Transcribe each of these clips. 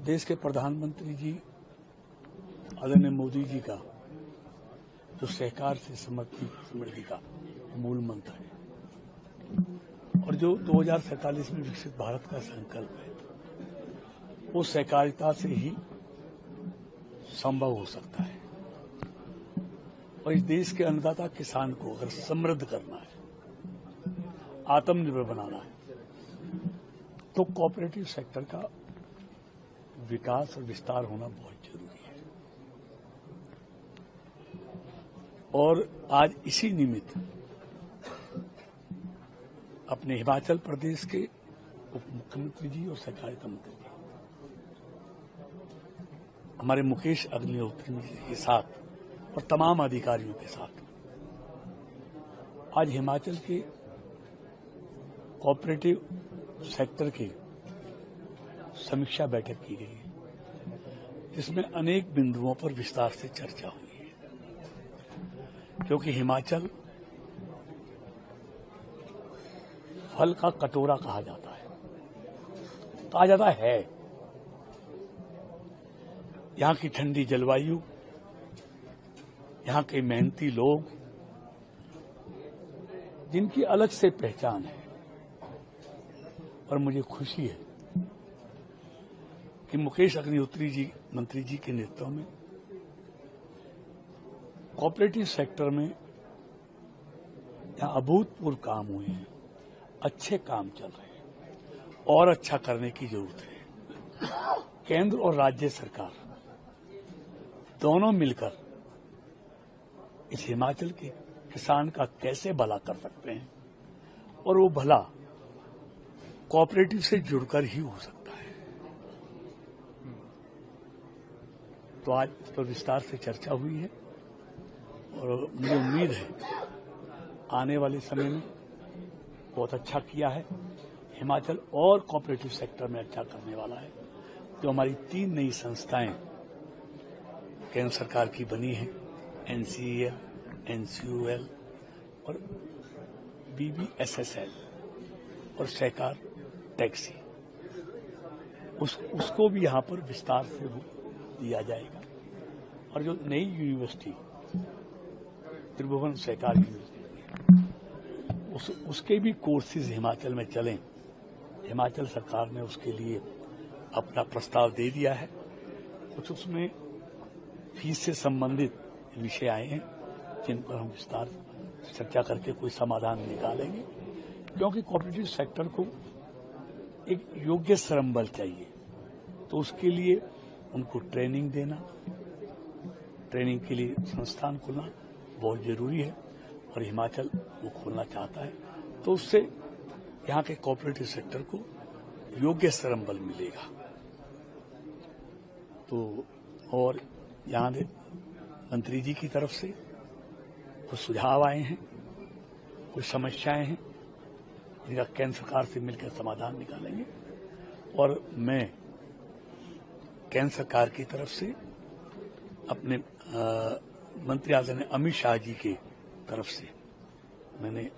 देश के प्रधानमंत्री जी आदरणीय मोदी जी का जो सहकार से समृद्धि का मूल मंत्र है और जो 2047 में विकसित भारत का संकल्प है वो सहकारिता से ही संभव हो सकता है। और इस देश के अन्नदाता किसान को अगर समृद्ध करना है, आत्मनिर्भर बनाना है, तो कोऑपरेटिव सेक्टर का विकास और विस्तार होना बहुत जरूरी है। और आज इसी निमित्त अपने हिमाचल प्रदेश के उप मुख्यमंत्री जी और सहकारिता मंत्री जी हमारे मुकेश अग्निहोत्री जी के साथ और तमाम अधिकारियों के साथ आज हिमाचल के कोऑपरेटिव सेक्टर की समीक्षा बैठक की गई है, जिसमें अनेक बिंदुओं पर विस्तार से चर्चा हुई है। क्योंकि हिमाचल फल का कटोरा कहा जाता है। यहां की ठंडी जलवायु, यहां के मेहनती लोग, जिनकी अलग से पहचान है। और मुझे खुशी है कि मुकेश अग्निहोत्री जी मंत्री जी के नेतृत्व में कोऑपरेटिव सेक्टर में यहां अभूतपूर्व काम हुए हैं, अच्छे काम चल रहे हैं और अच्छा करने की जरूरत है। केंद्र और राज्य सरकार दोनों मिलकर इस हिमाचल के किसान का कैसे भला कर सकते हैं और वो भला कोऑपरेटिव से जुड़कर ही हो सकता है। तो आज इस पर विस्तार से चर्चा हुई है और मुझे उम्मीद है आने वाले समय में बहुत अच्छा किया है हिमाचल और कोऑपरेटिव सेक्टर में अच्छा करने वाला है। जो हमारी 3 नई संस्थाएं केंद्र सरकार की बनी हैं, NCEL, NCUL और BBSSL और सहकार टैक्सी, उसको भी यहां पर विस्तार से दिया जाएगा। और जो नई यूनिवर्सिटी त्रिभुवन सहकार यूनिवर्सिटी, उसके भी कोर्सेज हिमाचल में चलें, हिमाचल सरकार ने उसके लिए अपना प्रस्ताव दे दिया है। कुछ उसमें फीस से संबंधित विषय आए हैं जिन पर हम विस्तार चर्चा करके कोई समाधान निकालेंगे। क्योंकि कोऑपरेटिव सेक्टर को एक योग्य श्रम बल चाहिए, तो उसके लिए उनको ट्रेनिंग देना, ट्रेनिंग के लिए संस्थान खोलना बहुत जरूरी है और हिमाचल वो खोलना चाहता है। तो उससे यहाँ के कोऑपरेटिव सेक्टर को योग्य श्रम बल मिलेगा। तो और यहाँ मंत्री जी की तरफ से कुछ सुझाव आए हैं, कुछ समस्याएं हैं, जिनका केंद्र सरकार से मिलकर समाधान निकालेंगे। और मैं केंद्र सरकार की तरफ से अपने मंत्री आदरणीय अमित शाह जी के तरफ से मैंने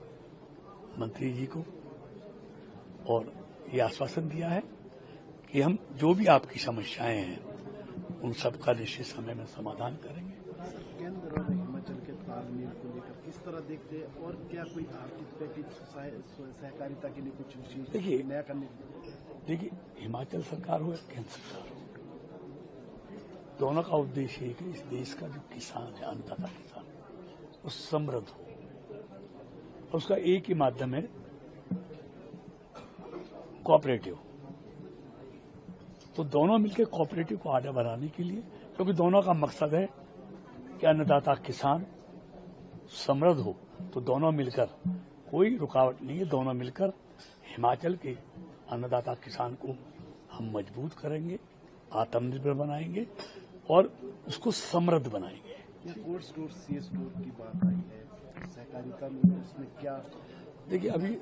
मंत्री जी को और ये आश्वासन दिया है कि हम जो भी आपकी समस्याएं हैं उन सब का निश्चित समय में समाधान करेंगे। केंद्र और हिमाचल के तालमेल को लेकर किस तरह देखते हैं और क्या कोई आर्थिक पैकेज सहकारिता के लिए कुछ विशेष नया करने? देखिए, हिमाचल सरकार हो या केंद्र सरकार हो, दोनों का उद्देश्य है कि इस देश का जो किसान है, अन्नदाता किसान, वो समृद्ध हो। और उसका एक ही माध्यम है कोऑपरेटिव। तो दोनों मिलकर कोऑपरेटिव को आगे बढ़ाने के लिए, क्योंकि दोनों का मकसद है कि अन्नदाता किसान समृद्ध हो, तो दोनों मिलकर, कोई रुकावट नहीं है, दोनों मिलकर हिमाचल के अन्नदाता किसान को हम मजबूत करेंगे, आत्मनिर्भर बनाएंगे और उसको समृद्ध बनाएंगे। कोल्ड स्टोर, CS स्टोर की बात आई है, सहकारिता में उसमें क्या? देखिए, अभी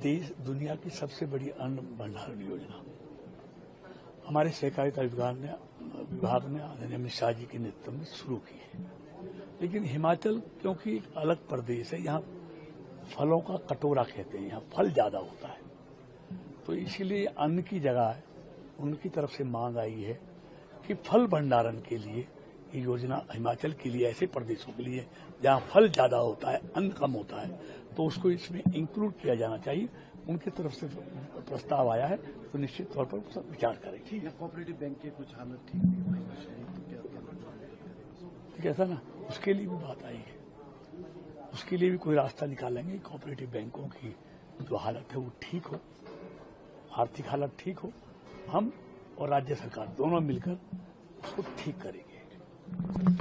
देश दुनिया की सबसे बड़ी अन्न भंडारण योजना हमारे सहकारिता विभाग ने आदरणीय अमित शाह जी के नेतृत्व में शुरू की है। लेकिन हिमाचल क्योंकि एक अलग प्रदेश है, यहाँ फलों का कटोरा कहते हैं, यहाँ फल ज्यादा होता है, तो इसीलिए अन्न की जगह उनकी तरफ से मांग आई है कि फल भंडारण के लिए ये योजना हिमाचल के लिए, ऐसे प्रदेशों के लिए जहां फल ज्यादा होता है, अन्न कम होता है, तो उसको इसमें इंक्लूड किया जाना चाहिए। उनकी तरफ से प्रस्ताव आया है, तो निश्चित तौर पर विचार करेंगे। कोऑपरेटिव बैंक की कुछ हालत ठीक नहीं है, ऐसा ना, उसके लिए भी बात आई है, उसके लिए भी कोई रास्ता निकालेंगे। कोऑपरेटिव बैंकों की जो हालत है वो ठीक हो, आर्थिक हालत ठीक हो, हम और राज्य सरकार दोनों मिलकर उसको ठीक करेंगे।